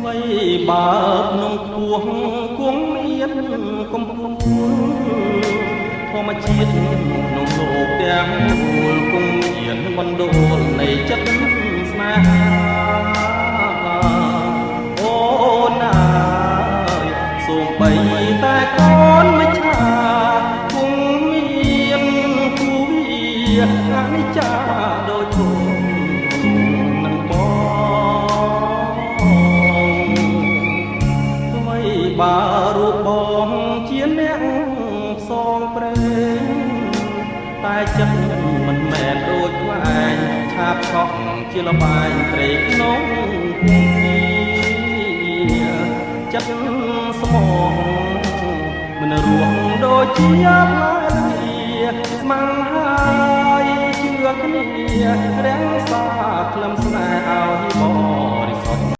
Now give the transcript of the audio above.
បីបើក្នុងពោះគង់មានកំពុងធម្មជាតិក្នុងលោកទាំងមូលគង់មានបណ្ដូលនៃចិត្តស្នេហាអូនណាយសូមបីតែកូនមិនឆាគង់មានគូវាអនិច្ចាដូចធំនឹងបងបើរូបបងជាអ្នកផ្សងព្រេងតែចិត្តមិនមែនដូចខ្លែងឆាបខកជាលបែងព្រេងក្នុងពុំចិត្តស្មោះមិនរស់ដូចជាផ្លែស្មាំងហើយជឿគ្នារាំងសាក្លឹមស្នេហ៍ឲ្យបង